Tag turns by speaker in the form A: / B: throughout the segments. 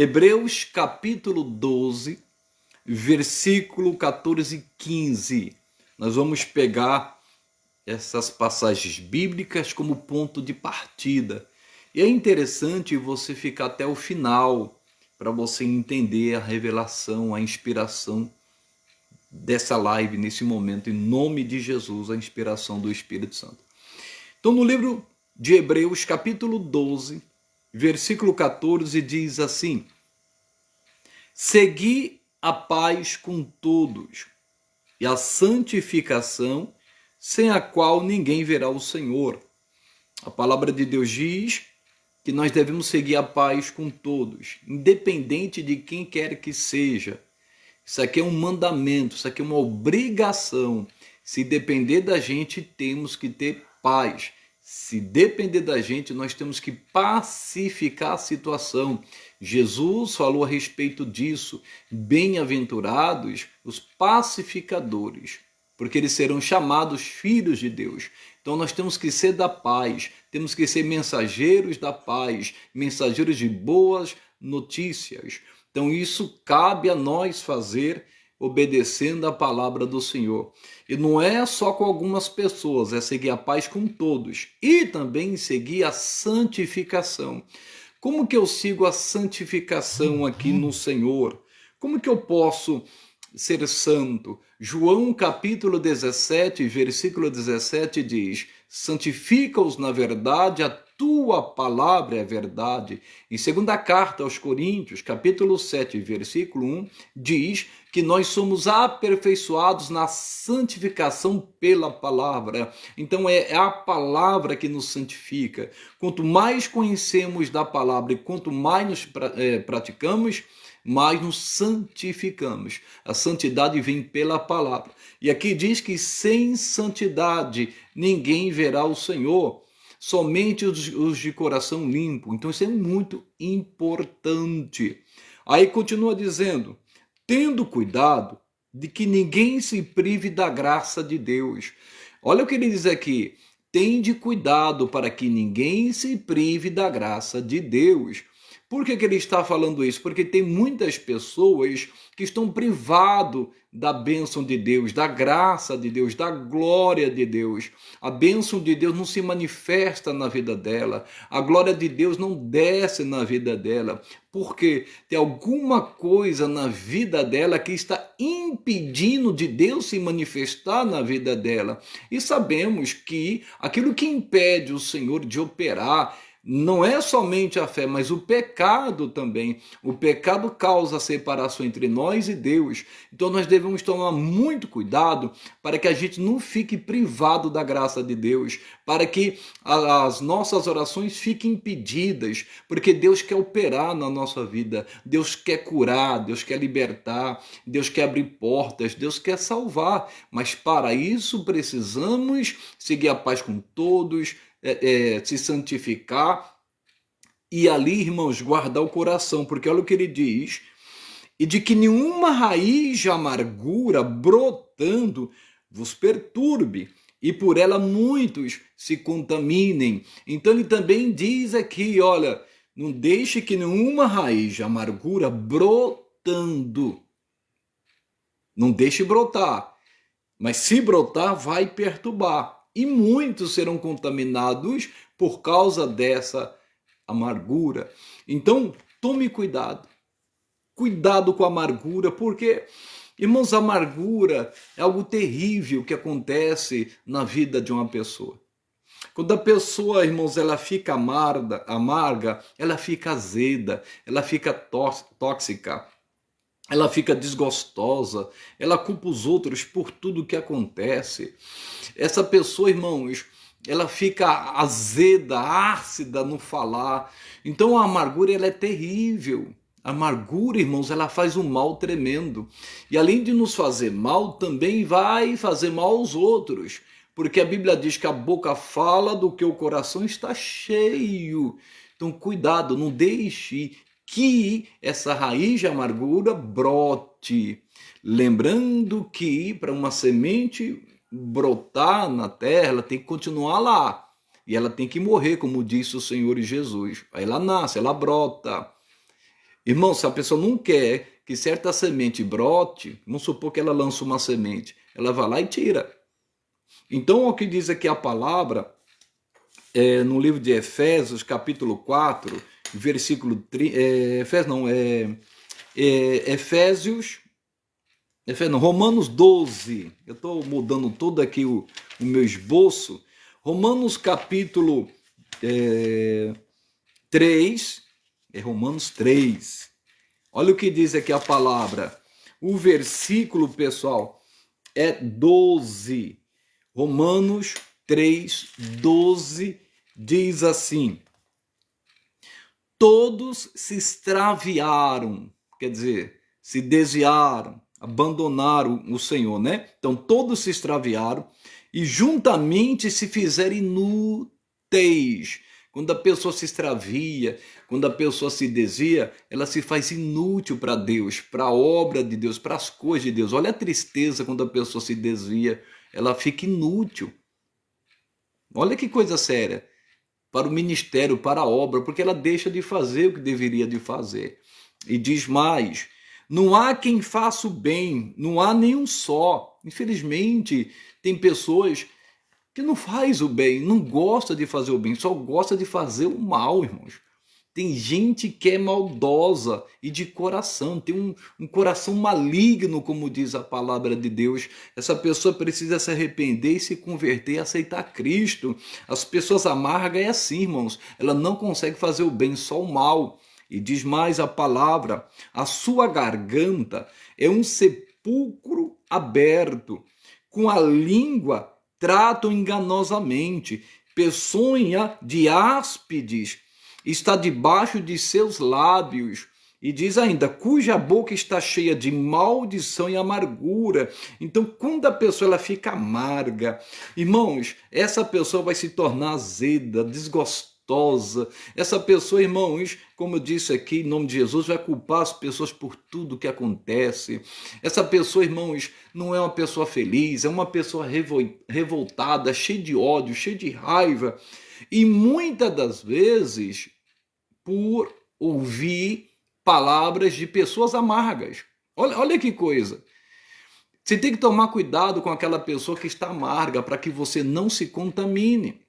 A: Hebreus capítulo 12, versículo 14 e 15. Nós vamos pegar essas passagens bíblicas como ponto de partida. E é interessante você ficar até o final para você entender a revelação, a inspiração dessa live nesse momento, em nome de Jesus, a inspiração do Espírito Santo. Então, no livro de Hebreus, capítulo 12, versículo 14, diz assim: segui a paz com todos e a santificação, sem a qual ninguém verá o Senhor. A palavra de Deus diz que nós devemos seguir a paz com todos, independente de quem quer que seja. Isso aqui é um mandamento, isso aqui é uma obrigação. Se depender da gente, temos que ter paz. Se depender da gente, nós temos que pacificar a situação. Jesus falou a respeito disso. Bem-aventurados os pacificadores, porque eles serão chamados filhos de Deus. Então nós temos que ser da paz, temos que ser mensageiros da paz, mensageiros de boas notícias. Então isso cabe a nós fazer, obedecendo a palavra do Senhor. E não é só com algumas pessoas, é seguir a paz com todos. E também seguir a santificação. Como que eu sigo a santificação aqui no Senhor? Como que eu posso ser santo? João capítulo 17, versículo 17 diz: santifica-os na verdade, a tua palavra é a verdade. Em segunda carta aos Coríntios, capítulo 7, versículo 1, diz que nós somos aperfeiçoados na santificação pela palavra. Então é a palavra que nos santifica. Quanto mais conhecemos da palavra e quanto mais nos praticamos, mais nos santificamos. A santidade vem pela palavra. E aqui diz que sem santidade ninguém verá o Senhor, somente os de coração limpo. Então isso é muito importante. Aí continua dizendo: tendo cuidado de que ninguém se prive da graça de Deus. Olha o que ele diz aqui: tende cuidado para que ninguém se prive da graça de Deus. Por que ele está falando isso? Porque tem muitas pessoas que estão privadas da bênção de Deus, da graça de Deus, da glória de Deus. A bênção de Deus não se manifesta na vida dela. A glória de Deus não desce na vida dela. Porque tem alguma coisa na vida dela que está impedindo de Deus se manifestar na vida dela. E sabemos que aquilo que impede o Senhor de operar não é somente a fé, mas o pecado também. O pecado causa a separação entre nós e Deus. Então nós devemos tomar muito cuidado para que a gente não fique privado da graça de Deus, para que as nossas orações fiquem impedidas, porque Deus quer operar na nossa vida, Deus quer curar, Deus quer libertar, Deus quer abrir portas, Deus quer salvar. Mas para isso precisamos seguir a paz com todos, se santificar e ali, irmãos, guardar o coração, porque olha o que ele diz: e de que nenhuma raiz de amargura brotando vos perturbe, e por ela muitos se contaminem. Então ele também diz aqui, olha, não deixe que nenhuma raiz de amargura brotando, não deixe brotar, mas se brotar vai perturbar. E muitos serão contaminados por causa dessa amargura. Então, tome cuidado. Cuidado com a amargura, porque, irmãos, a amargura é algo terrível que acontece na vida de uma pessoa. Quando a pessoa, irmãos, ela fica amarga, ela fica azeda, ela fica tóxica. Ela fica desgostosa, ela culpa os outros por tudo que acontece. Essa pessoa, irmãos, ela fica azeda, ácida no falar. Então a amargura ela é terrível. A amargura, irmãos, ela faz um mal tremendo. E além de nos fazer mal, também vai fazer mal aos outros. Porque a Bíblia diz que a boca fala do que o coração está cheio. Então cuidado, não deixe que essa raiz de amargura brote. Lembrando que para uma semente brotar na terra, ela tem que continuar lá. E ela tem que morrer, como disse o Senhor Jesus. Aí ela nasce, ela brota. Irmão, se a pessoa não quer que certa semente brote, vamos supor que ela lança uma semente, ela vai lá e tira. Então, o que diz aqui a palavra, no livro de Efésios, capítulo 4, versículo 30, Romanos 12, eu estou mudando todo aqui o meu esboço, Romanos capítulo 3, Romanos 3, olha o que diz aqui a palavra, o versículo, pessoal, é 12, Romanos 3, 12, diz assim: todos se extraviaram, quer dizer, se desviaram, abandonaram o Senhor, né? Então todos se extraviaram e juntamente se fizeram inúteis. Quando a pessoa se extravia, quando a pessoa se desvia, ela se faz inútil para Deus, para a obra de Deus, para as coisas de Deus. Olha a tristeza quando a pessoa se desvia, ela fica inútil. Olha que coisa séria. Para o ministério, para a obra, porque ela deixa de fazer o que deveria de fazer. E diz mais, não há quem faça o bem, não há nenhum só. Infelizmente, tem pessoas que não faz o bem, não gosta de fazer o bem, só gosta de fazer o mal, irmãos. Tem gente que é maldosa e de coração, tem um coração maligno, como diz a palavra de Deus. Essa pessoa precisa se arrepender e se converter e aceitar Cristo. As pessoas amargas é assim, irmãos, ela não consegue fazer o bem, só o mal. E diz mais a palavra, a sua garganta é um sepulcro aberto, com a língua tratam enganosamente, peçonha de áspides está debaixo de seus lábios. E diz ainda, cuja boca está cheia de maldição e amargura. Então, quando a pessoa ela fica amarga, irmãos, essa pessoa vai se tornar azeda, desgostosa. Essa pessoa, irmãos, como eu disse aqui, em nome de Jesus, vai culpar as pessoas por tudo que acontece. Essa pessoa, irmãos, não é uma pessoa feliz, é uma pessoa revoltada, cheia de ódio, cheia de raiva. E muitas das vezes, por ouvir palavras de pessoas amargas. Olha que coisa. Você tem que tomar cuidado com aquela pessoa que está amarga para que você não se contamine.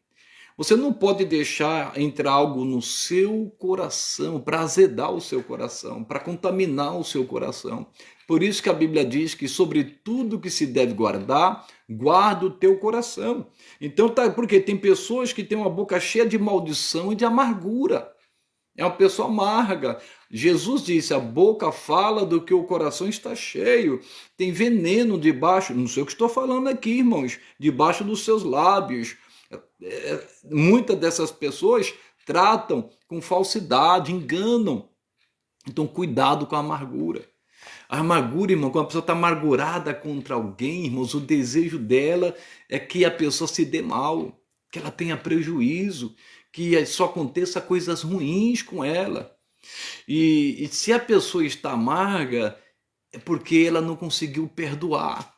A: Você não pode deixar entrar algo no seu coração para azedar o seu coração, para contaminar o seu coração. Por isso que a Bíblia diz que sobre tudo que se deve guardar, guarda o teu coração. Então, porque tem pessoas que têm uma boca cheia de maldição e de amargura. É uma pessoa amarga. Jesus disse, a boca fala do que o coração está cheio. Tem veneno debaixo, não sei o que estou falando aqui, irmãos, debaixo dos seus lábios. Muitas dessas pessoas tratam com falsidade, enganam. Então, cuidado com a amargura. A amargura, irmão, quando a pessoa está amargurada contra alguém, irmãos, o desejo dela é que a pessoa se dê mal, que ela tenha prejuízo, que só aconteça coisas ruins com ela. E se a pessoa está amarga, é porque ela não conseguiu perdoar.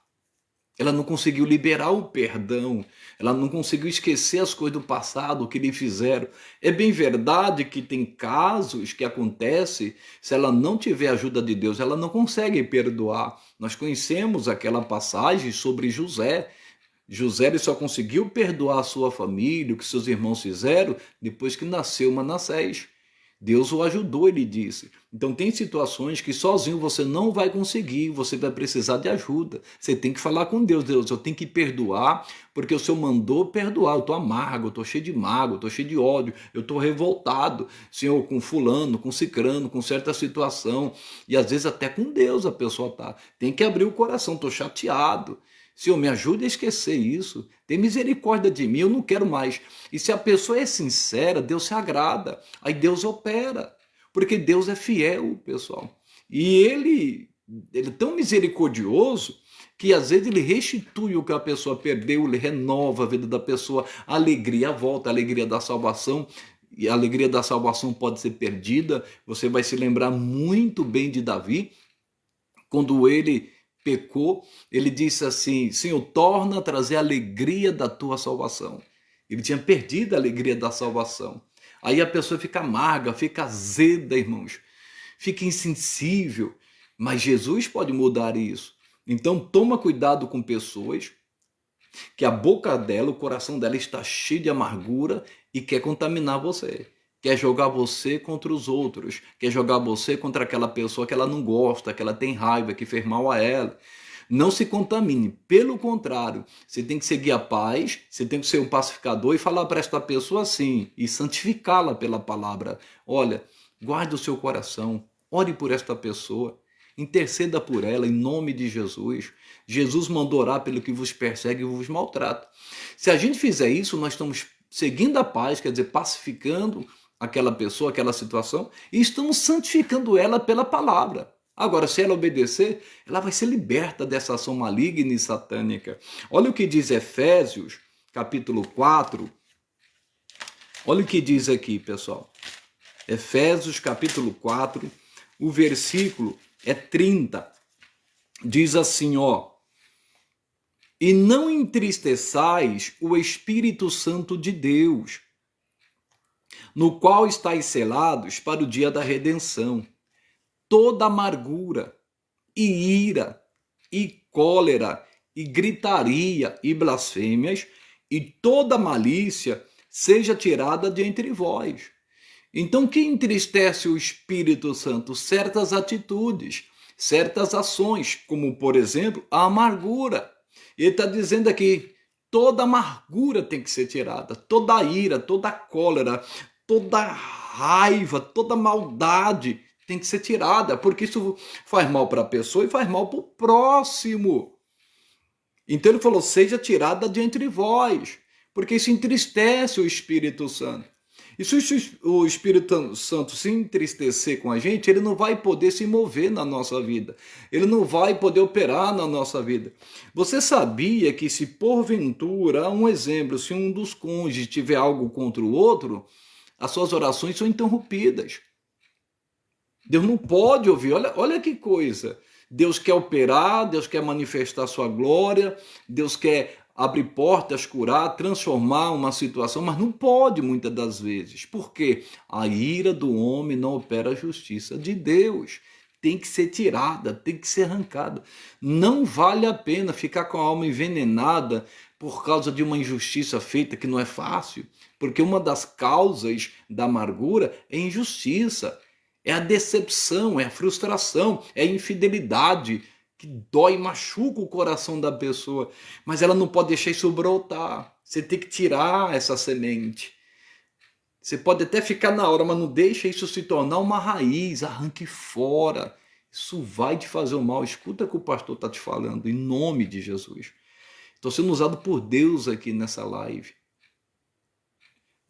A: Ela não conseguiu liberar o perdão, ela não conseguiu esquecer as coisas do passado, o que lhe fizeram. É bem verdade que tem casos que acontecem, se ela não tiver a ajuda de Deus, ela não consegue perdoar. Nós conhecemos aquela passagem sobre José. José ele só conseguiu perdoar a sua família, o que seus irmãos fizeram, depois que nasceu Manassés. Deus o ajudou, ele disse. Então tem situações que sozinho você não vai conseguir, você vai precisar de ajuda. Você tem que falar com Deus, Deus, eu tenho que perdoar, porque o Senhor mandou perdoar, eu estou amargo, eu estou cheio de mágoa, eu estou cheio de ódio, eu estou revoltado, Senhor, com fulano, com cicrano, com certa situação, e às vezes até com Deus a pessoa está. Tem que abrir o coração, estou chateado. Senhor, me ajude a esquecer isso. Tem misericórdia de mim, eu não quero mais. E se a pessoa é sincera, Deus se agrada. Aí Deus opera. Porque Deus é fiel, pessoal. E ele é tão misericordioso que às vezes ele restitui o que a pessoa perdeu, ele renova a vida da pessoa, a alegria volta, a alegria da salvação. E a alegria da salvação pode ser perdida. Você vai se lembrar muito bem de Davi, quando ele pecou, ele disse assim, Senhor, torna a trazer a alegria da tua salvação. Ele tinha perdido a alegria da salvação. Aí a pessoa fica amarga, fica azeda, irmãos. fica insensível. Mas Jesus pode mudar isso. Então toma cuidado com pessoas que a boca dela, o coração dela está cheio de amargura e quer contaminar você. Quer jogar você contra os outros. Quer jogar você contra aquela pessoa que ela não gosta, que ela tem raiva, que fez mal a ela. Não se contamine. Pelo contrário, você tem que seguir a paz, você tem que ser um pacificador e falar para esta pessoa assim, e santificá-la pela palavra. Olha, guarde o seu coração, ore por esta pessoa, interceda por ela em nome de Jesus. Jesus mandou orar pelo que vos persegue e vos maltrata. Se a gente fizer isso, nós estamos seguindo a paz, quer dizer, pacificando aquela pessoa, aquela situação, e estamos santificando ela pela palavra. Agora, se ela obedecer, ela vai ser liberta dessa ação maligna e satânica. Olha o que diz Efésios, capítulo 4. Olha o que diz aqui, pessoal. Efésios, capítulo 4, o versículo é 30. Diz assim, ó: e não entristeçais o Espírito Santo de Deus, no qual estáis selados para o dia da redenção. Toda amargura, e ira, e cólera, e gritaria, e blasfêmias, e toda malícia seja tirada de entre vós. Então, o que entristece o Espírito Santo? Certas atitudes, certas ações, como, por exemplo, a amargura. Ele está dizendo aqui, toda amargura tem que ser tirada, toda ira, toda cólera, toda raiva, toda maldade tem que ser tirada, porque isso faz mal para a pessoa e faz mal para o próximo. Então ele falou, seja tirada de entre vós, porque isso entristece o Espírito Santo. E se o Espírito Santo se entristecer com a gente, ele não vai poder se mover na nossa vida. Ele não vai poder operar na nossa vida. Você sabia que se porventura, um exemplo, se um dos cônjuges tiver algo contra o outro, as suas orações são interrompidas. Deus não pode ouvir. Olha que coisa. Deus quer operar, Deus quer manifestar sua glória, Deus quer abrir portas, curar, transformar uma situação, mas não pode muitas das vezes. Por quê? A ira do homem não opera a justiça de Deus. Tem que ser tirada, tem que ser arrancada. Não vale a pena ficar com a alma envenenada por causa de uma injustiça feita que não é fácil, porque uma das causas da amargura é injustiça, é a decepção, é a frustração, é a infidelidade, que dói, machuca o coração da pessoa, mas ela não pode deixar isso brotar. Você tem que tirar essa semente. Você pode até ficar na hora, mas não deixa isso se tornar uma raiz, arranque fora. Isso vai te fazer o mal. Escuta o que o pastor está te falando, em nome de Jesus. Estou sendo usado por Deus aqui nessa live.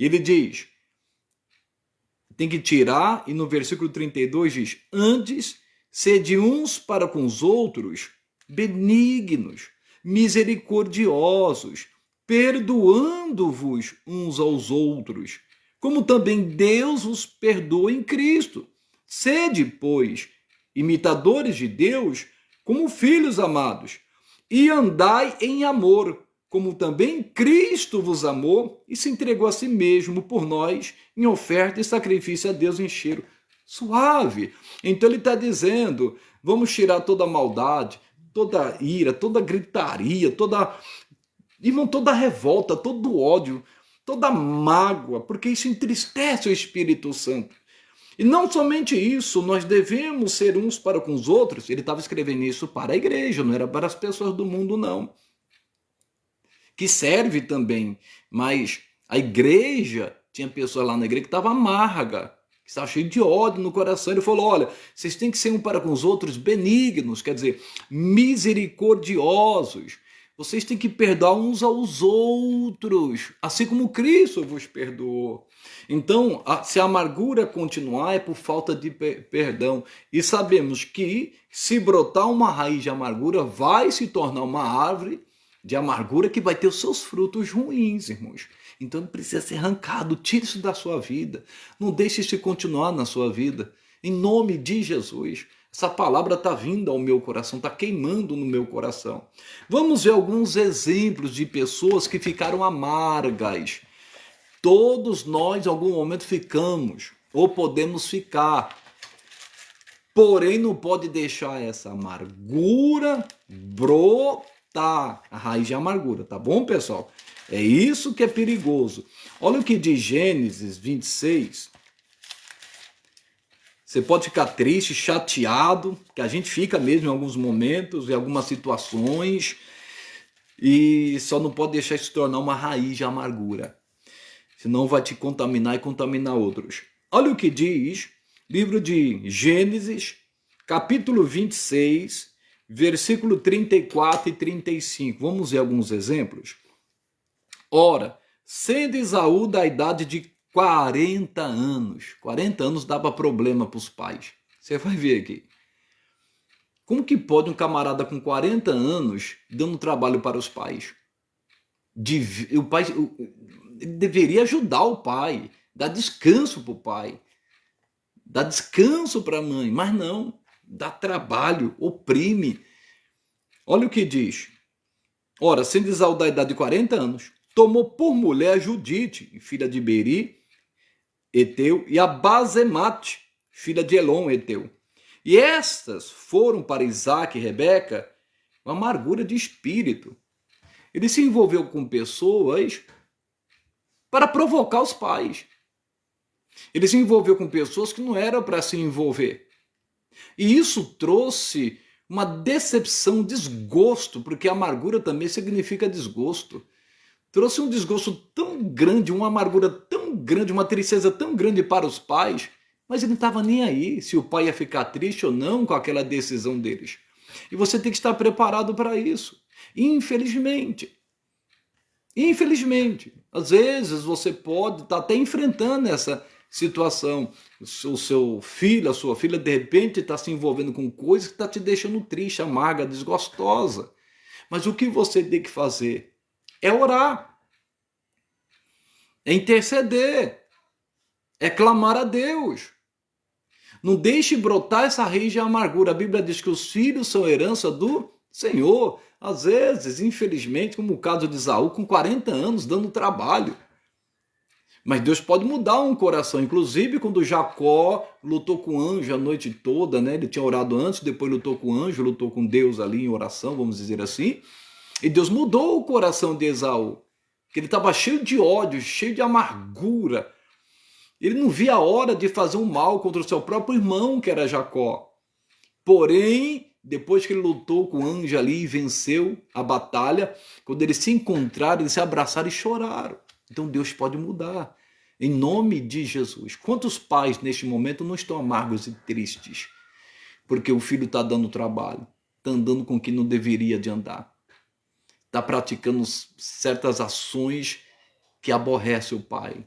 A: E ele diz, tem que tirar, e no versículo 32 diz, antes sede uns para com os outros benignos, misericordiosos, perdoando-vos uns aos outros, como também Deus vos perdoa em Cristo. Sede, pois, imitadores de Deus, como filhos amados, e andai em amor, como também Cristo vos amou e se entregou a si mesmo por nós, em oferta e sacrifício a Deus em cheiro suave. Então ele está dizendo, vamos tirar toda a maldade, toda a ira, toda a gritaria, toda a revolta, todo o ódio, toda a mágoa, porque isso entristece o Espírito Santo. E não somente isso, nós devemos ser uns para com os outros. Ele estava escrevendo isso para a igreja, não era para as pessoas do mundo, não. Que serve também, mas a igreja, tinha pessoas lá na igreja que estavam amarga, que estava cheio de ódio no coração. Ele falou, olha, vocês têm que ser um para com os outros benignos, quer dizer, misericordiosos. Vocês têm que perdoar uns aos outros, assim como Cristo vos perdoou. Então, se a amargura continuar, é por falta de perdão. E sabemos que, se brotar uma raiz de amargura, vai se tornar uma árvore de amargura que vai ter os seus frutos ruins, irmãos. Então precisa ser arrancado, tire isso da sua vida. Não deixe isso continuar na sua vida. Em nome de Jesus. Essa palavra está vindo ao meu coração, está queimando no meu coração. Vamos ver alguns exemplos de pessoas que ficaram amargas. Todos nós, em algum momento, ficamos, ou podemos ficar. porém não pode deixar essa amargura brotar, a raiz de amargura, tá bom, pessoal? É isso que é perigoso. Olha o que diz Gênesis 26. Você pode ficar triste, chateado, que a gente fica mesmo em alguns momentos, em algumas situações, e só não pode deixar isso se tornar uma raiz de amargura. Senão vai te contaminar e contaminar outros. Olha o que diz, livro de Gênesis, capítulo 26, versículo 34 e 35. Vamos ver alguns exemplos? Ora, sendo Esaú da idade de 40 anos. 40 anos dava problema para os pais. Você vai ver aqui. Como que pode um camarada com 40 anos dando trabalho para os pais? O pai ele deveria ajudar o pai, dar descanso para o pai, dar descanso para a mãe, mas não, dá trabalho, oprime. Olha o que diz. Ora, sendo Esaú da idade de 40 anos, tomou por mulher Judite, filha de Beri, Eteu, e a Basemate, filha de Elon, Eteu. E estas foram para Isaac e Rebeca uma amargura de espírito. Ele se envolveu com pessoas para provocar os pais. Ele se envolveu com pessoas que não eram para se envolver. E isso trouxe uma decepção, um desgosto, porque amargura também significa desgosto. Trouxe um desgosto tão grande, uma amargura tão grande, uma tristeza tão grande para os pais, mas ele não estava nem aí se o pai ia ficar triste ou não com aquela decisão deles. E você tem que estar preparado para isso. Infelizmente, às vezes você pode estar até enfrentando essa situação. O seu filho, a sua filha, de repente está se envolvendo com coisas que está te deixando triste, amarga, desgostosa. Mas o que você tem que fazer? É orar, é interceder, é clamar a Deus. Não deixe brotar essa raiz de amargura. A Bíblia diz que os filhos são herança do Senhor. Às vezes, infelizmente, como o caso de Esaú, com 40 anos, dando trabalho. Mas Deus pode mudar um coração. Inclusive, quando Jacó lutou com o anjo a noite toda, né? Ele tinha orado antes, depois lutou com o anjo, lutou com Deus ali em oração, vamos dizer assim. E Deus mudou o coração de Esaú, que ele estava cheio de ódio, cheio de amargura. Ele não via a hora de fazer um mal contra o seu próprio irmão, que era Jacó. Porém, depois que ele lutou com o anjo ali e venceu a batalha, quando eles se encontraram, eles se abraçaram e choraram. Então Deus pode mudar, em nome de Jesus. Quantos pais neste momento não estão amargos e tristes? Porque o filho está dando trabalho, está andando com quem não deveria de andar. Está praticando certas ações que aborrecem o pai.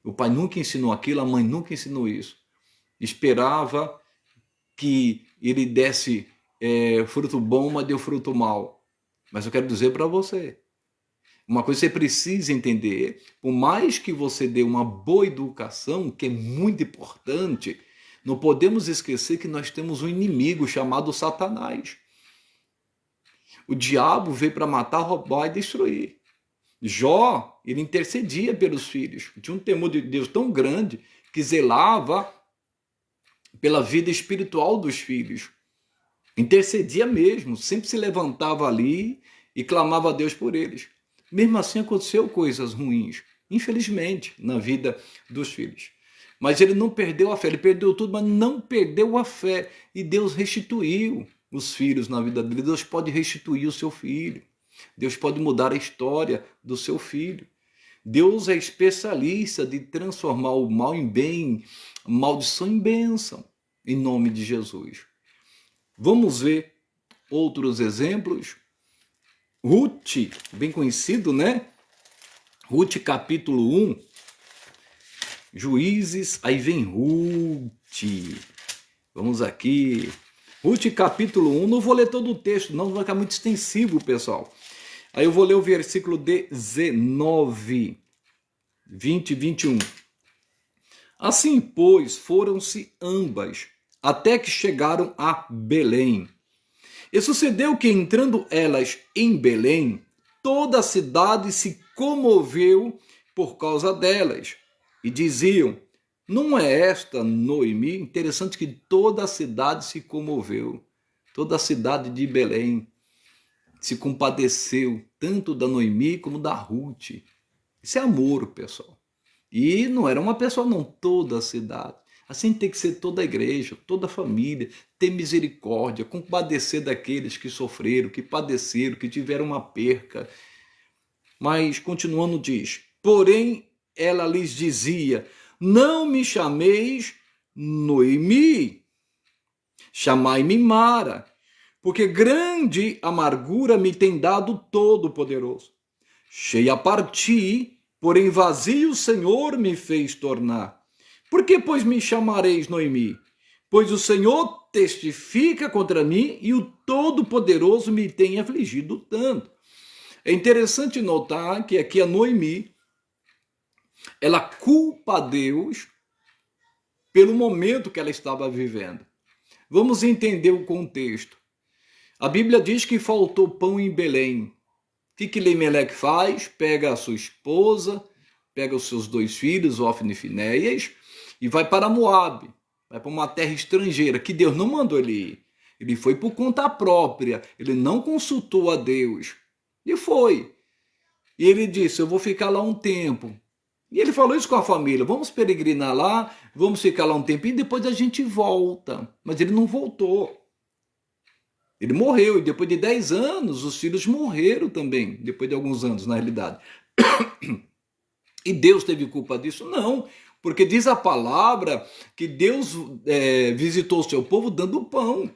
A: O pai nunca ensinou aquilo, a mãe nunca ensinou isso. Esperava que ele desse fruto bom, mas deu fruto mal. Mas eu quero dizer para você, uma coisa que você precisa entender, por mais que você dê uma boa educação, que é muito importante, não podemos esquecer que nós temos um inimigo chamado Satanás. O diabo veio para matar, roubar e destruir. Jó, ele intercedia pelos filhos. Tinha um temor de Deus tão grande que zelava pela vida espiritual dos filhos. Intercedia mesmo, sempre se levantava ali e clamava a Deus por eles. Mesmo assim aconteceu coisas ruins, infelizmente, na vida dos filhos. Mas ele não perdeu a fé, ele perdeu tudo, mas não perdeu a fé. E Deus restituiu os filhos na vida dele. Deus pode restituir o seu filho. Deus pode mudar a história do seu filho. Deus é especialista de transformar o mal em bem, a maldição em bênção, em nome de Jesus. Vamos ver outros exemplos. Ruth, bem conhecido, né? Ruth capítulo 1. Juízes, aí vem Ruth. Vamos aqui. Ruth capítulo 1, não vou ler todo o texto, não vai ficar muito extensivo, pessoal. Aí eu vou ler o versículo 19, 20 e 21. Assim, pois, foram-se ambas, até que chegaram a Belém. E sucedeu que, entrando elas em Belém, toda a cidade se comoveu por causa delas. E diziam, Não é esta Noemi? Interessante que toda a cidade se comoveu, toda a cidade de Belém se compadeceu, tanto da Noemi como da Ruth. Isso é amor, pessoal. E não era uma pessoa, não, toda a cidade. Assim tem que ser toda a igreja, toda a família, ter misericórdia, compadecer daqueles que sofreram, que padeceram, que tiveram uma perca. Mas, continuando, diz: porém, ela lhes dizia: não me chameis Noemi, chamai-me Mara, porque grande amargura me tem dado Todo-Poderoso. Cheia parti, porém vazio o Senhor me fez tornar. Por que, pois, me chamareis Noemi? Pois o Senhor testifica contra mim e o Todo-Poderoso me tem afligido tanto. É interessante notar que aqui a Noemi, ela culpa a Deus pelo momento que ela estava vivendo. Vamos entender o contexto. A Bíblia diz que faltou pão em Belém. O que Elimeleque faz? Pega a sua esposa, pega os seus 2 filhos, Ofni e Finéias, e vai para Moabe, vai para uma terra estrangeira, que Deus não mandou ele ir. Ele foi por conta própria, ele não consultou a Deus. E foi. E ele disse: eu vou ficar lá um tempo. E ele falou isso com a família: vamos peregrinar lá, vamos ficar lá um tempinho, depois a gente volta. Mas ele não voltou. Ele morreu, e depois de 10 anos, os filhos morreram também, depois de alguns anos, na realidade. E Deus teve culpa disso? Não, porque diz a palavra que Deus visitou o seu povo dando pão.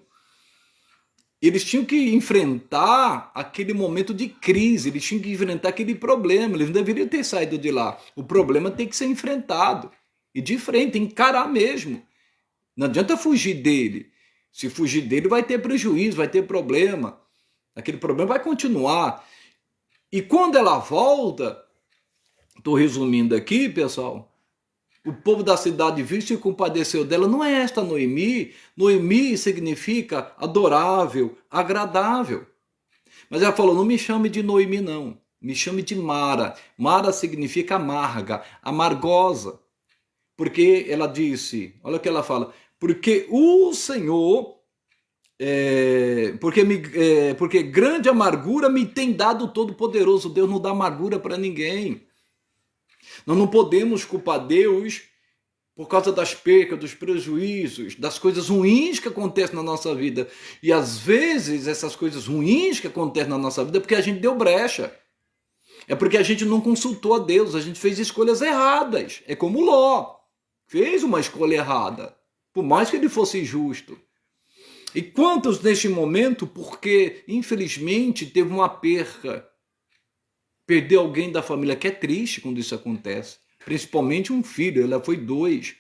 A: Eles tinham que enfrentar aquele momento de crise, eles tinham que enfrentar aquele problema, eles não deveriam ter saído de lá. O problema tem que ser enfrentado, e de frente, encarar mesmo. Não adianta fugir dele. Se fugir dele, vai ter prejuízo, vai ter problema. Aquele problema vai continuar. E quando ela volta, estou resumindo aqui, pessoal, o povo da cidade viu e se compadeceu dela. Não é esta Noemi. Noemi significa adorável, agradável. Mas ela falou: não me chame de Noemi, não. Me chame de Mara. Mara significa amarga, amargosa. Porque ela disse, olha o que ela fala: porque o Senhor, porque grande amargura me tem dado o Todo-Poderoso. Deus não dá amargura para ninguém. Nós não podemos culpar Deus por causa das percas, dos prejuízos, das coisas ruins que acontecem na nossa vida. E às vezes essas coisas ruins que acontecem na nossa vida é porque a gente deu brecha. É porque a gente não consultou a Deus, a gente fez escolhas erradas. É como Ló, fez uma escolha errada, por mais que ele fosse justo. E quantos neste momento, porque infelizmente teve uma perca, perdeu alguém da família, que é triste quando isso acontece, principalmente um filho, ela foi 2.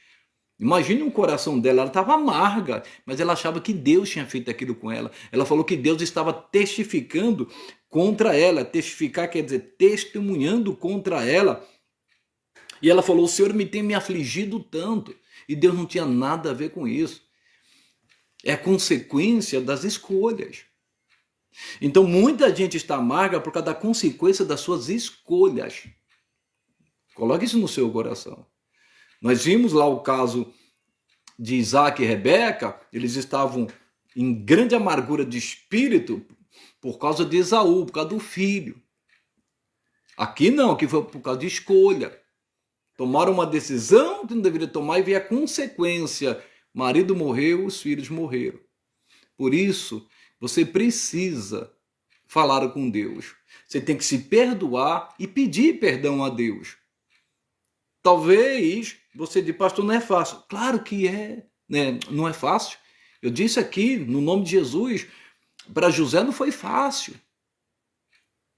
A: Imagine o coração dela, ela estava amarga, mas ela achava que Deus tinha feito aquilo com ela. Ela falou que Deus estava testificando contra ela. Testificar quer dizer testemunhando contra ela. E ela falou: o Senhor me tem me afligido tanto. E Deus não tinha nada a ver com isso. É a consequência das escolhas. Então muita gente está amarga por causa da consequência das suas escolhas. Coloque isso no seu coração. Nós vimos lá o caso de Isaac e Rebeca. Eles estavam em grande amargura de espírito por causa de Esaú, por causa do filho. Aqui não, aqui foi por causa de escolha. Tomaram uma decisão que não deveria tomar e veio a consequência. O marido morreu, os filhos morreram. Por isso, você precisa falar com Deus. Você tem que se perdoar e pedir perdão a Deus. Talvez você diga: pastor, não é fácil. Claro que é, né? Não é fácil. Eu disse aqui, no nome de Jesus, para José não foi fácil.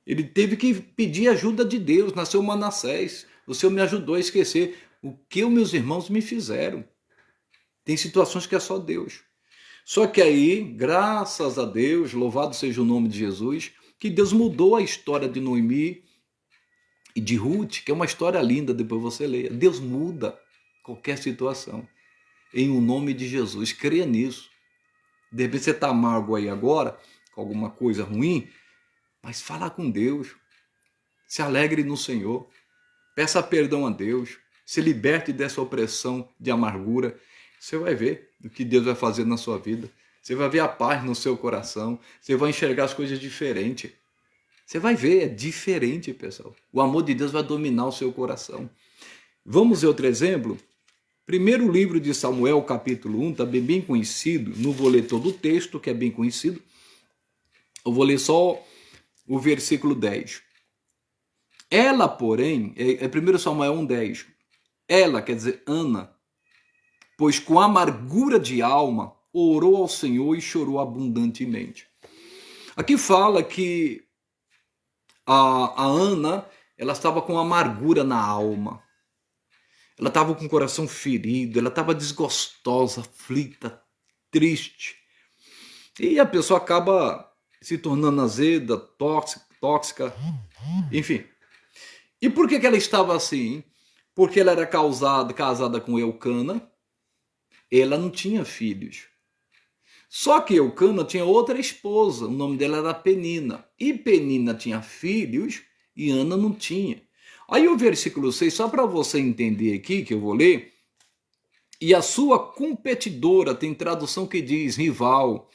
A: Ele teve que pedir ajuda de Deus. Nasceu Manassés. O Senhor me ajudou a esquecer o que os meus irmãos me fizeram. Tem situações que é só Deus. Só que aí, graças a Deus, louvado seja o nome de Jesus, que Deus mudou a história de Noemi e de Ruth, que é uma história linda, depois você leia. Deus muda qualquer situação. Em o nome de Jesus, creia nisso. De repente você está amargo aí agora, com alguma coisa ruim, mas fala com Deus. Se alegre no Senhor. Peça perdão a Deus. Se liberte dessa opressão de amargura. Você vai ver o que Deus vai fazer na sua vida. Você vai ver a paz no seu coração. Você vai enxergar as coisas diferente. Você vai ver, é diferente, pessoal. O amor de Deus vai dominar o seu coração. Vamos ver outro exemplo? Primeiro livro de Samuel, capítulo 1, está bem conhecido. Não vou ler todo o texto, que é bem conhecido. Eu vou ler só o versículo 10. Ela, porém, é 1 Samuel 1,10. Ela, quer dizer, Ana, pois com amargura de alma, orou ao Senhor e chorou abundantemente. Aqui fala que a Ana, ela estava com amargura na alma. Ela estava com o coração ferido, ela estava desgostosa, aflita, triste. E a pessoa acaba se tornando azeda, tóxica, enfim. E por que ela estava assim? Porque ela era casada com Eucana, ela não tinha filhos. Só que Eucana tinha outra esposa, o nome dela era Penina. E Penina tinha filhos e Ana não tinha. Aí o versículo 6, só para você entender aqui, que eu vou ler. E a sua competidora, tem tradução que diz rival,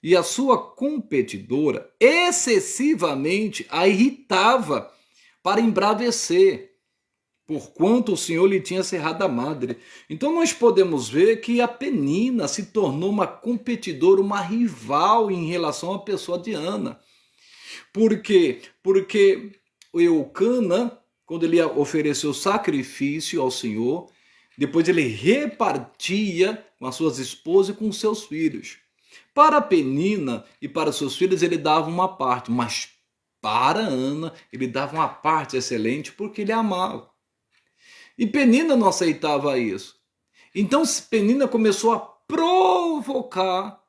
A: e a sua competidora excessivamente a irritava para embravecer, porquanto o Senhor lhe tinha cerrado a madre. Então nós podemos ver que a Penina se tornou uma competidora, uma rival em relação à pessoa de Ana. Por quê? Porque o Eucana, quando ele ofereceu sacrifício ao Senhor, depois ele repartia com as suas esposas e com seus filhos. Para Penina e para seus filhos ele dava uma parte, mas para Ana ele dava uma parte excelente porque ele amava. E Penina não aceitava isso. Então Penina começou a provocar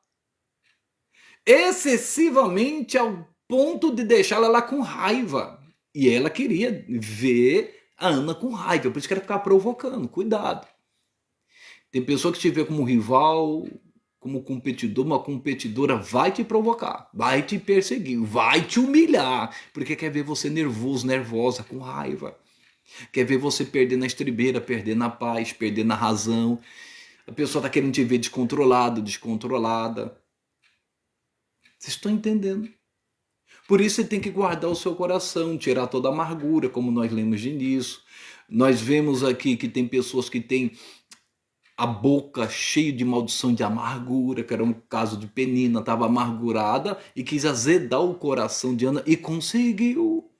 A: excessivamente ao ponto de deixá-la lá com raiva. E ela queria ver a Ana com raiva, por isso que ela ficava provocando. Cuidado. Tem pessoa que te vê como rival, como competidor, uma competidora vai te provocar, vai te perseguir, vai te humilhar, porque quer ver você nervoso, nervosa, com raiva. Quer ver você perder na estribeira, perder na paz, perder na razão. A pessoa está querendo te ver descontrolado, descontrolada. Vocês estão entendendo? Por isso você tem que guardar o seu coração, tirar toda a amargura, como nós lemos de início. Nós vemos aqui que tem pessoas que têm a boca cheia de maldição, de amargura, que era um caso de Penina, estava amargurada e quis azedar o coração de Ana e conseguiu.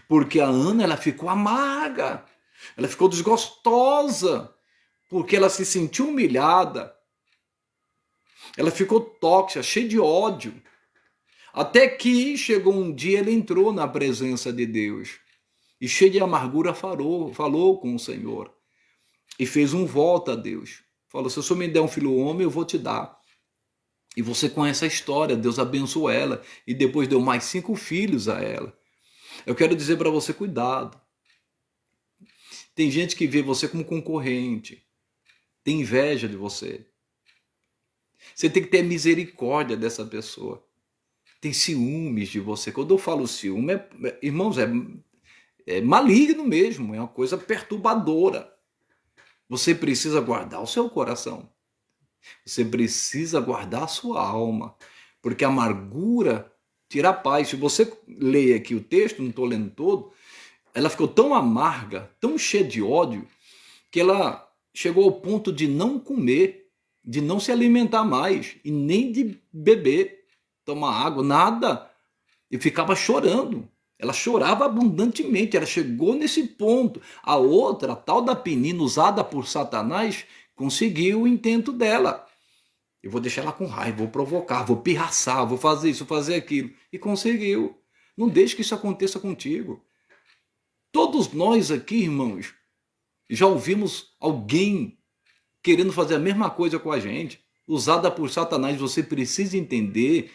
A: Porque a Ana, ela ficou amarga, ela ficou desgostosa, porque ela se sentiu humilhada, ela ficou tóxica, cheia de ódio. Até que chegou um dia, ele entrou na presença de Deus e cheio de amargura falou com o Senhor e fez um voto a Deus. Falou, se o Senhor me der um filho homem, eu vou te dar. E você conhece a história, Deus abençoou ela e depois deu mais 5 filhos a ela. Eu quero dizer para você, cuidado. Tem gente que vê você como concorrente, tem inveja de você. Você tem que ter misericórdia dessa pessoa. Tem ciúmes de você. Quando eu falo ciúme, irmãos, é maligno mesmo, é uma coisa perturbadora. Você precisa guardar o seu coração. Você precisa guardar a sua alma, porque a amargura tira a paz. Se você ler aqui o texto, não estou lendo todo, ela ficou tão amarga, tão cheia de ódio, que ela chegou ao ponto de não comer, de não se alimentar mais, e nem de beber, tomar água, nada. E ficava chorando. Ela chorava abundantemente, ela chegou nesse ponto. A outra, a tal da Penina, usada por Satanás, conseguiu o intento dela. Eu vou deixar ela com raiva, vou provocar, vou pirraçar, vou fazer isso, vou fazer aquilo. E conseguiu. Não deixe que isso aconteça contigo. Todos nós aqui, irmãos, já ouvimos alguém querendo fazer a mesma coisa com a gente, usada por Satanás. Você precisa entender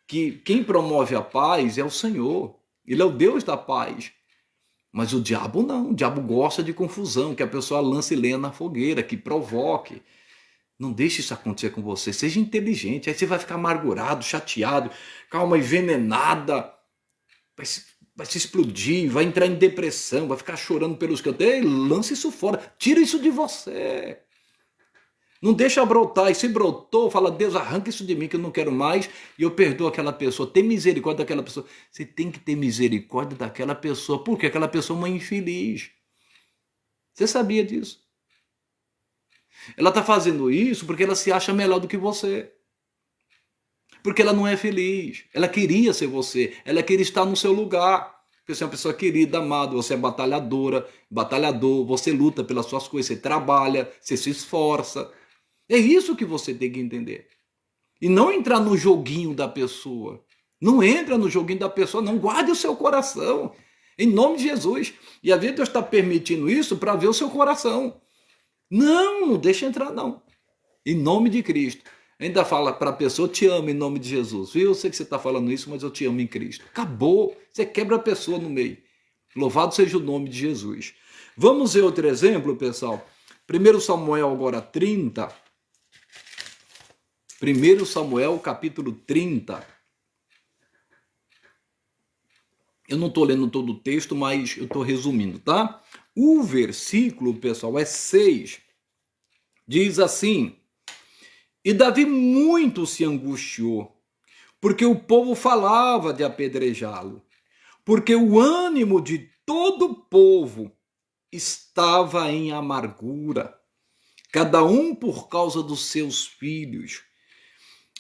A: que quem promove a paz é o Senhor. Ele é o Deus da paz. Mas o diabo não. O diabo gosta de confusão, que a pessoa lance lenha na fogueira, que provoque. Não deixe isso acontecer com você. Seja inteligente. Aí você vai ficar amargurado, chateado, com a alma envenenada. vai se explodir, vai entrar em depressão, vai ficar chorando pelos cantos. Ei, lance isso fora, tira isso de você. Não deixa brotar, e se brotou, fala, Deus, arranca isso de mim que eu não quero mais, e eu perdoo aquela pessoa. Tem misericórdia daquela pessoa. Você tem que ter misericórdia daquela pessoa, porque aquela pessoa é uma infeliz. Você sabia disso? Ela está fazendo isso porque ela se acha melhor do que você. Porque ela não é feliz. Ela queria ser você, ela queria estar no seu lugar. Você é uma pessoa querida, amada, você é batalhadora, batalhador, você luta pelas suas coisas, você trabalha, você se esforça. É isso que você tem que entender. E não entrar no joguinho da pessoa. Não entra no joguinho da pessoa, não. Guarde o seu coração. Em nome de Jesus. E às vezes Deus está permitindo isso para ver o seu coração. Não deixa entrar, não. Em nome de Cristo. Ainda fala para a pessoa, te amo em nome de Jesus. Viu? Eu sei que você está falando isso, mas eu te amo em Cristo. Acabou. Você quebra a pessoa no meio. Louvado seja o nome de Jesus. Vamos ver outro exemplo, pessoal. 1 Samuel agora 30. 1 Samuel, capítulo 30. Eu não estou lendo todo o texto, mas eu estou resumindo, tá? O versículo, pessoal, é 6. Diz assim: E Davi muito se angustiou, porque o povo falava de apedrejá-lo, porque o ânimo de todo o povo estava em amargura, cada um por causa dos seus filhos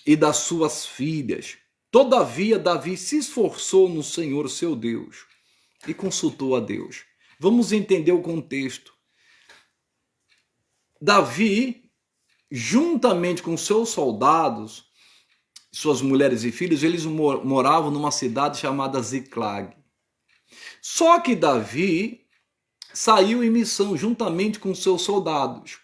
A: e das suas filhas. Todavia, Davi se esforçou no Senhor seu Deus e consultou a Deus. Vamos entender o contexto. Davi, juntamente com seus soldados, suas mulheres e filhos, eles moravam numa cidade chamada Ziclag. Só que Davi saiu em missão juntamente com seus soldados.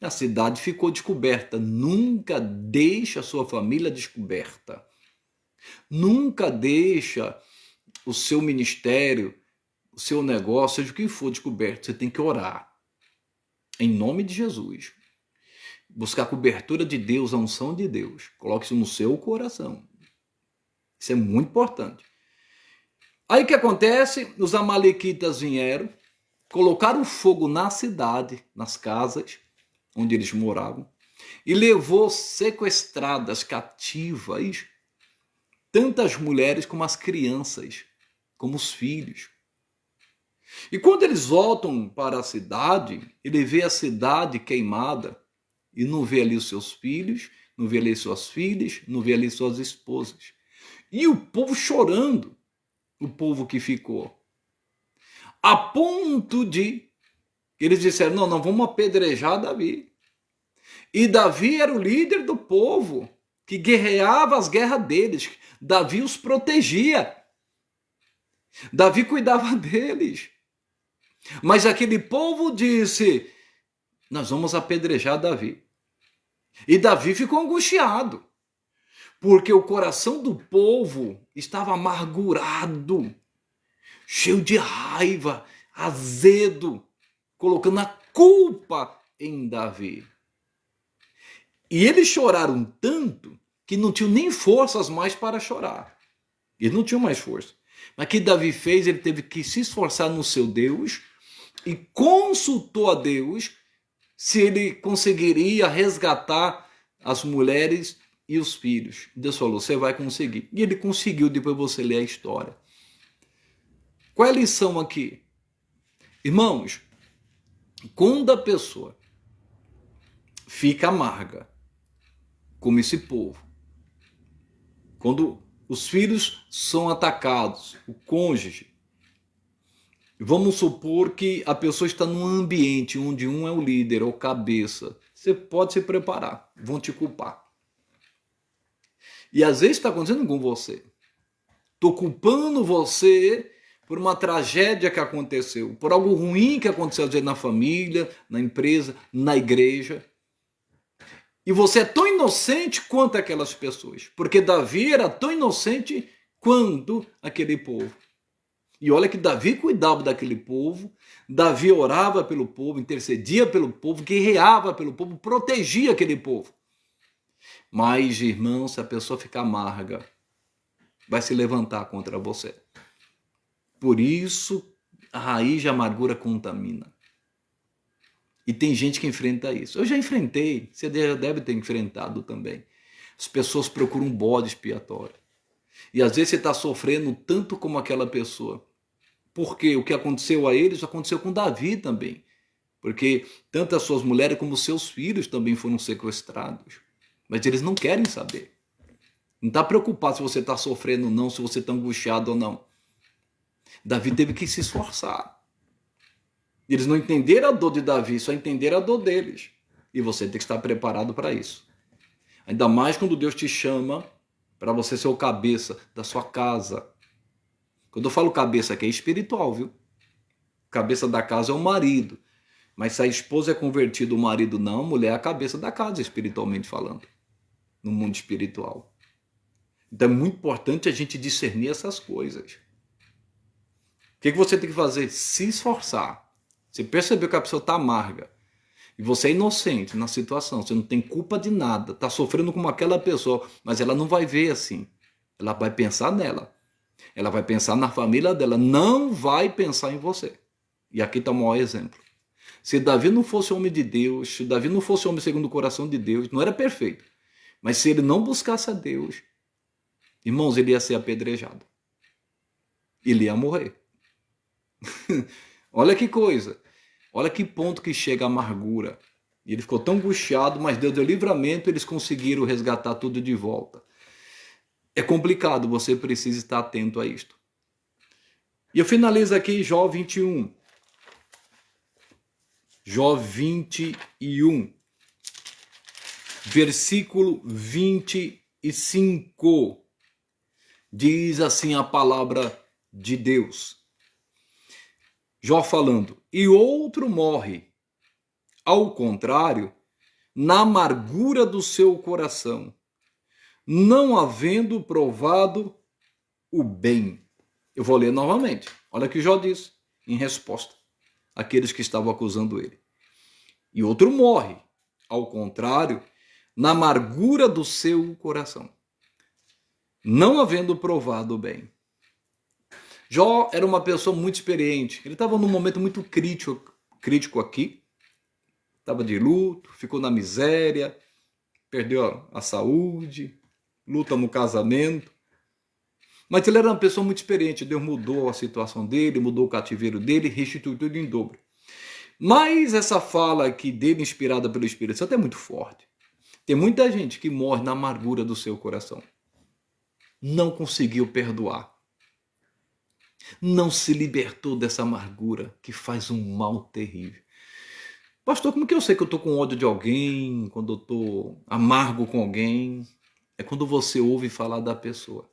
A: A cidade ficou descoberta. Nunca deixa a sua família descoberta. Nunca deixa o seu ministério, o seu negócio, seja o que for descoberto. Você tem que orar. Em nome de Jesus. Buscar a cobertura de Deus, a unção de Deus. Coloque isso no seu coração. Isso é muito importante. Aí o que acontece? Os amalequitas vieram, colocaram fogo na cidade, nas casas onde eles moravam, e levou sequestradas, cativas, tantas mulheres como as crianças, como os filhos. E quando eles voltam para a cidade, ele vê a cidade queimada e não vê ali os seus filhos, não vê ali suas filhas, não vê ali suas esposas. E o povo chorando, o povo que ficou. A ponto de eles disseram, não vamos apedrejar Davi. E Davi era o líder do povo, que guerreava as guerras deles. Davi os protegia. Davi cuidava deles. Mas aquele povo disse, nós vamos apedrejar Davi. E Davi ficou angustiado, porque o coração do povo estava amargurado, cheio de raiva, azedo, colocando a culpa em Davi. E eles choraram tanto que não tinham nem forças mais para chorar. Eles não tinham mais força. Mas o que Davi fez? Ele teve que se esforçar no seu Deus e consultou a Deus se ele conseguiria resgatar as mulheres e os filhos. Deus falou, você vai conseguir. E ele conseguiu, depois você lê a história. Qual é a lição aqui? Irmãos, quando a pessoa fica amarga, como esse povo, quando os filhos são atacados, o cônjuge, vamos supor que a pessoa está num ambiente onde um é o líder ou cabeça, você pode se preparar, vão te culpar. E às vezes está acontecendo com você. Estou culpando você por uma tragédia que aconteceu, por algo ruim que aconteceu às vezes na família, na empresa, na igreja. E você é tão inocente quanto aquelas pessoas. Porque Davi era tão inocente quanto aquele povo. E olha que Davi cuidava daquele povo, Davi orava pelo povo, intercedia pelo povo, guerreava pelo povo, protegia aquele povo. Mas, irmão, se a pessoa ficar amarga, vai se levantar contra você. Por isso, a raiz de amargura contamina. E tem gente que enfrenta isso. Eu já enfrentei, você já deve ter enfrentado também. As pessoas procuram um bode expiatório. E às vezes você está sofrendo tanto como aquela pessoa. Porque o que aconteceu a eles aconteceu com Davi também. Porque tanto as suas mulheres como os seus filhos também foram sequestrados. Mas eles não querem saber. Não está preocupado se você está sofrendo ou não, se você está angustiado ou não. Davi teve que se esforçar. Eles não entenderam a dor de Davi, só entenderam a dor deles. E você tem que estar preparado para isso. Ainda mais quando Deus te chama para você ser o cabeça da sua casa. Quando eu falo cabeça aqui é espiritual, viu? Cabeça da casa é o marido. Mas se a esposa é convertida, o marido não, a mulher é a cabeça da casa, espiritualmente falando. No mundo espiritual. Então é muito importante a gente discernir essas coisas. O que você tem que fazer? Se esforçar. Você percebeu que a pessoa está amarga. E você é inocente na situação. Você não tem culpa de nada. Está sofrendo como aquela pessoa. Mas ela não vai ver assim. Ela vai pensar nela. Ela vai pensar na família dela. Não vai pensar em você. E aqui está o maior exemplo. Se Davi não fosse homem de Deus, se Davi não fosse homem segundo o coração de Deus, não era perfeito. Mas se ele não buscasse a Deus, irmãos, ele ia ser apedrejado. Ele ia morrer. Olha que coisa. Olha que ponto que chega a amargura. E ele ficou tão angustiado, mas Deus deu livramento, eles conseguiram resgatar tudo de volta. É complicado, você precisa estar atento a isto. E eu finalizo aqui Jó 21. Jó 21, versículo 25. Diz assim a palavra de Deus. Jó falando, e outro morre, ao contrário, na amargura do seu coração, não havendo provado o bem. Eu vou ler novamente. Olha o que Jó diz em resposta àqueles que estavam acusando ele. E outro morre, ao contrário, na amargura do seu coração, não havendo provado o bem. Jó era uma pessoa muito experiente. Ele estava num momento muito crítico aqui. Estava de luto, ficou na miséria, perdeu a saúde, luta no casamento. Mas ele era uma pessoa muito experiente. Deus mudou a situação dele, mudou o cativeiro dele, restituiu tudo em dobro. Mas essa fala aqui dele, inspirada pelo Espírito Santo, é muito forte. Tem muita gente que morre na amargura do seu coração. Não conseguiu perdoar. Não se libertou dessa amargura que faz um mal terrível. Pastor, como que eu sei que eu estou com ódio de alguém, quando eu estou amargo com alguém? É quando você ouve falar da pessoa.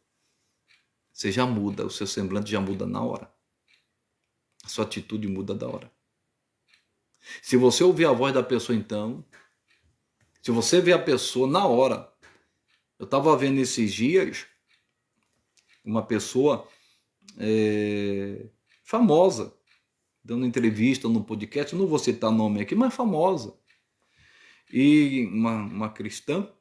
A: Você já muda, o seu semblante já muda na hora. A sua atitude muda da hora. Se você ouvir a voz da pessoa, então, se você ver a pessoa na hora, eu estava vendo esses dias uma pessoa famosa, dando entrevista no podcast, eu não vou citar nome aqui, mas famosa, e uma cristã,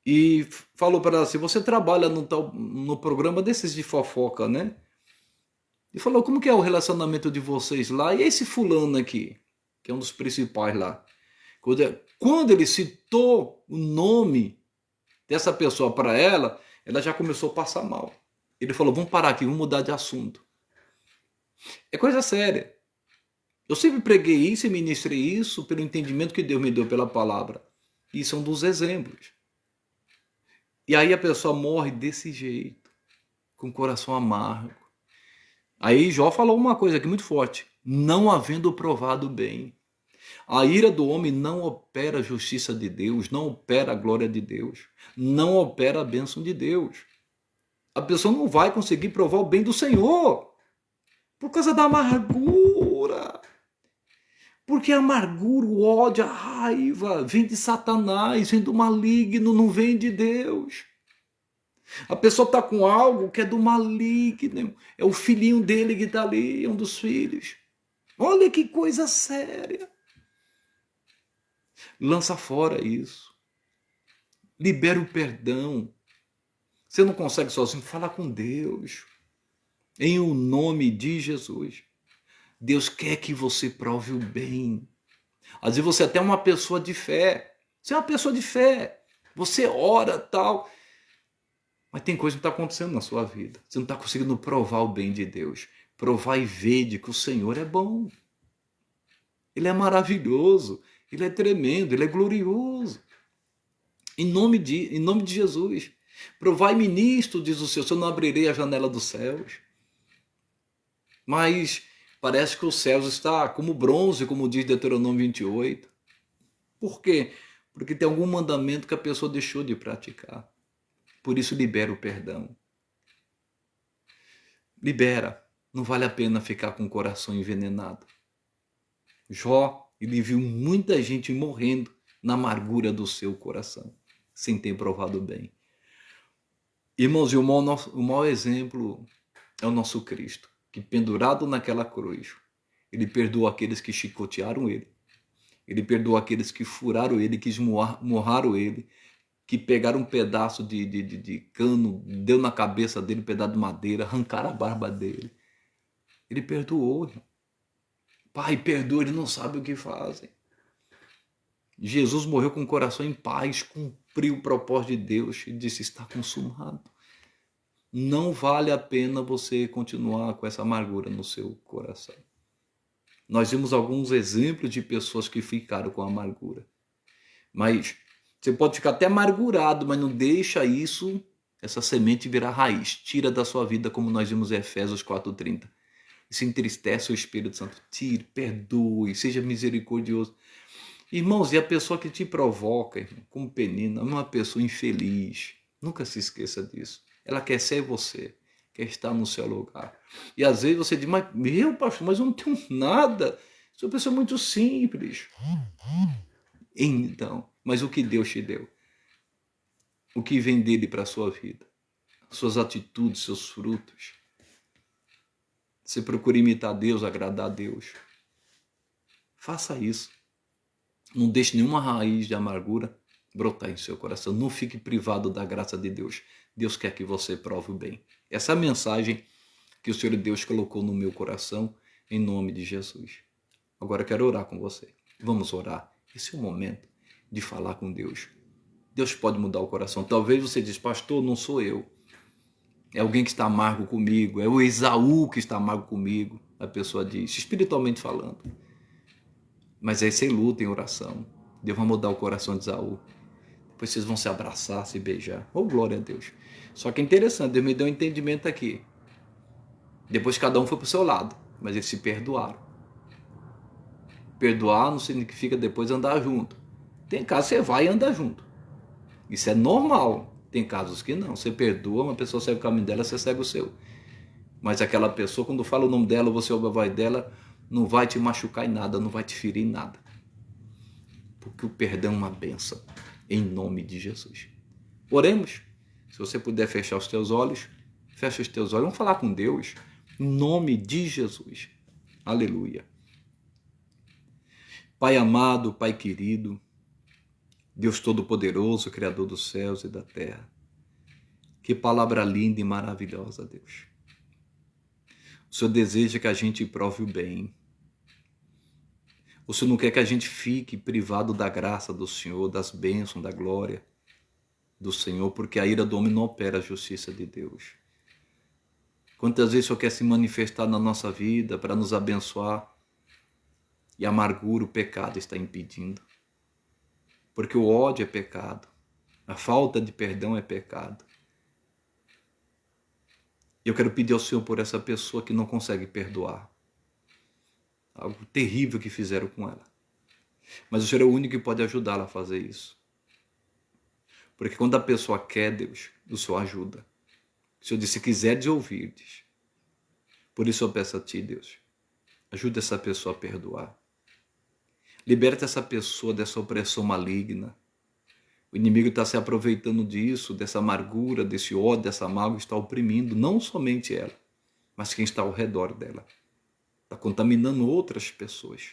A: e falou para ela assim, você trabalha no programa desses de fofoca, né? E falou, como que é o relacionamento de vocês lá? E esse fulano aqui, que é um dos principais lá. Quando ele citou o nome dessa pessoa para ela, ela já começou a passar mal. Ele falou, vamos parar aqui, vamos mudar de assunto. É coisa séria. Eu sempre preguei isso e ministrei isso pelo entendimento que Deus me deu pela palavra. Isso é um dos exemplos. E aí a pessoa morre desse jeito, com o coração amargo. Aí Jó falou uma coisa aqui muito forte. Não havendo provado bem. A ira do homem não opera a justiça de Deus, não opera a glória de Deus, não opera a bênção de Deus. A pessoa não vai conseguir provar o bem do Senhor por causa da amargura. Porque a amargura, o ódio, a raiva vem de Satanás, vem do maligno, não vem de Deus. A pessoa está com algo que é do maligno, é o filhinho dele que está ali, é um dos filhos. Olha que coisa séria. Lança fora isso. Libera o perdão. Você não consegue sozinho, fala com Deus. Em o nome de Jesus. Deus quer que você prove o bem. Às vezes você é até uma pessoa de fé. Você é uma pessoa de fé. Você ora, tal. Mas tem coisa que está acontecendo na sua vida. Você não está conseguindo provar o bem de Deus. Provar e ver de que o Senhor é bom. Ele é maravilhoso. Ele é tremendo. Ele é glorioso. Em nome de Jesus. Provai-me nisto, diz o Senhor, se eu não abrirei a janela dos céus. Mas parece que os céus está como bronze, como diz Deuteronômio 28. Por quê? Porque tem algum mandamento que a pessoa deixou de praticar. Por isso libera o perdão. Libera. Não vale a pena ficar com o coração envenenado. Jó, ele viu muita gente morrendo na amargura do seu coração, sem ter provado bem. Irmãos, e o maior exemplo é o nosso Cristo, que pendurado naquela cruz, ele perdoou aqueles que chicotearam ele. Ele perdoou aqueles que furaram ele, que esmurraram ele, que pegaram um pedaço de cano, deu na cabeça dele, um pedaço de madeira, arrancaram a barba dele. Ele perdoou. Pai, perdoa, eles não sabem o que fazem. Jesus morreu com o coração em paz, cumpriu o propósito de Deus e disse, está consumado. Não vale a pena você continuar com essa amargura no seu coração. Nós vimos alguns exemplos de pessoas que ficaram com amargura. Mas você pode ficar até amargurado, mas não deixa isso, essa semente virar raiz. Tira da sua vida, como nós vimos em Efésios 4:30. Isso entristece o Espírito Santo. Tire, perdoe, seja misericordioso. Irmãos, e a pessoa que te provoca, irmão, como Penina, é uma pessoa infeliz. Nunca se esqueça disso. Ela quer ser você, quer estar no seu lugar. E às vezes você diz, mas meu pastor, mas eu não tenho nada. Sou uma pessoa muito simples. Então, mas o que Deus te deu? O que vem dele para a sua vida? Suas atitudes, seus frutos. Você procura imitar Deus, agradar a Deus. Faça isso. Não deixe nenhuma raiz de amargura brotar em seu coração. Não fique privado da graça de Deus. Deus quer que você prove o bem. Essa é a mensagem que o Senhor Deus colocou no meu coração, em nome de Jesus. Agora eu quero orar com você. Vamos orar. Esse é o momento de falar com Deus. Deus pode mudar o coração. Talvez você diz, pastor, não sou eu. É alguém que está amargo comigo. É o Esaú que está amargo comigo. A pessoa diz, espiritualmente falando. Mas aí você luta em oração. Deus vai mudar o coração de Esaú. Depois vocês vão se abraçar, se beijar. Oh, glória a Deus. Só que é interessante, Deus me deu um entendimento aqui. Depois cada um foi para o seu lado. Mas eles se perdoaram. Perdoar não significa depois andar junto. Tem casos que você vai e anda junto. Isso é normal. Tem casos que não. Você perdoa, uma pessoa segue o caminho dela, você segue o seu. Mas aquela pessoa, quando fala o nome dela, você ouve a voz dela, não vai te machucar em nada, não vai te ferir em nada. Porque o perdão é uma bênção. Em nome de Jesus. Oremos. Se você puder fechar os teus olhos, fecha os teus olhos. Vamos falar com Deus. Em nome de Jesus. Aleluia. Pai amado, Pai querido, Deus Todo-Poderoso, Criador dos céus e da terra. Que palavra linda e maravilhosa, Deus. O Senhor deseja que a gente prove o bem. O Senhor não quer que a gente fique privado da graça do Senhor, das bênçãos, da glória do Senhor, porque a ira do homem não opera a justiça de Deus. Quantas vezes o Senhor quer se manifestar na nossa vida para nos abençoar e a amargura, o pecado está impedindo. Porque o ódio é pecado, a falta de perdão é pecado. Eu quero pedir ao Senhor por essa pessoa que não consegue perdoar. Algo terrível que fizeram com ela. Mas o Senhor é o único que pode ajudá-la a fazer isso. Porque quando a pessoa quer, Deus, o Senhor ajuda. O Senhor disse, se quiseres ouvirdes. Por isso eu peço a Ti, Deus, ajuda essa pessoa a perdoar. Liberta essa pessoa dessa opressão maligna. O inimigo está se aproveitando disso, dessa amargura, desse ódio, dessa mágoa, está oprimindo não somente ela, mas quem está ao redor dela. Está contaminando outras pessoas.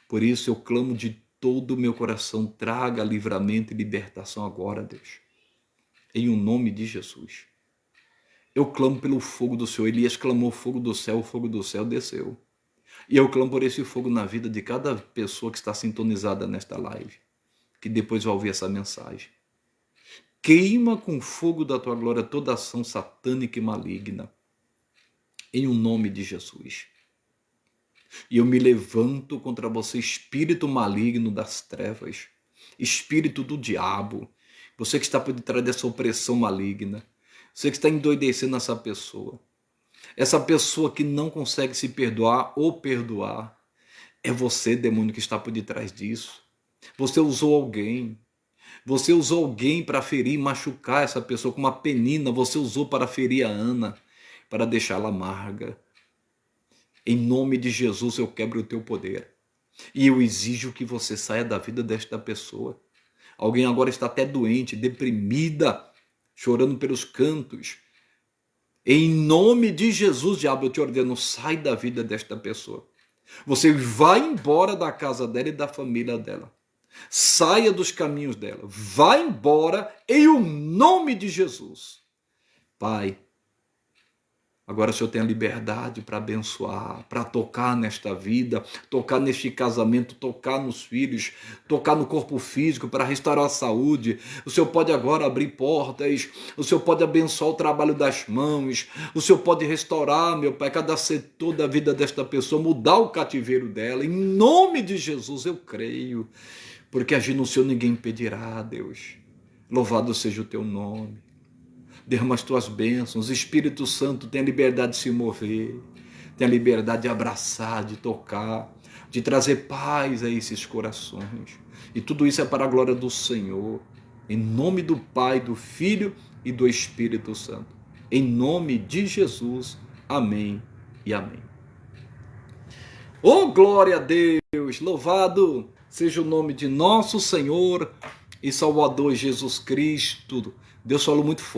A: Por isso eu clamo de todo o meu coração, traga livramento e libertação agora, Deus. Em o nome de Jesus. Eu clamo pelo fogo do Senhor. Elias clamou fogo do céu desceu. E eu clamo por esse fogo na vida de cada pessoa que está sintonizada nesta live, que depois vai ouvir essa mensagem. Queima com fogo da tua glória toda ação satânica e maligna, em o nome de Jesus. E eu me levanto contra você, espírito maligno das trevas, espírito do diabo, você que está por detrás dessa opressão maligna, você que está endoidecendo essa pessoa que não consegue se perdoar ou perdoar, é você, demônio, que está por detrás disso. Você usou alguém para ferir e machucar essa pessoa com uma penina, você usou para ferir a Ana, para deixá-la amarga. Em nome de Jesus eu quebro o teu poder e eu exijo que você saia da vida desta pessoa. Alguém agora está até doente, deprimida, chorando pelos cantos. Em nome de Jesus, diabo, eu te ordeno, sai da vida desta pessoa. Você vai embora da casa dela e da família dela. Saia dos caminhos dela. Vai embora em o nome de Jesus. Pai, agora o Senhor tem a liberdade para abençoar, para tocar nesta vida, tocar neste casamento, tocar nos filhos, tocar no corpo físico, para restaurar a saúde. O Senhor pode agora abrir portas, o Senhor pode abençoar o trabalho das mãos, o Senhor pode restaurar, meu Pai, cada setor da vida desta pessoa, mudar o cativeiro dela. Em nome de Jesus eu creio, porque agindo no Senhor ninguém impedirá, Deus. Louvado seja o teu nome. Derrama as tuas bênçãos. Espírito Santo tem a liberdade de se mover, tem a liberdade de abraçar, de tocar, de trazer paz a esses corações. E tudo isso é para a glória do Senhor. Em nome do Pai, do Filho e do Espírito Santo. Em nome de Jesus. Amém e amém. Oh, glória a Deus! Louvado seja o nome de nosso Senhor e Salvador Jesus Cristo. Deus falou muito forte.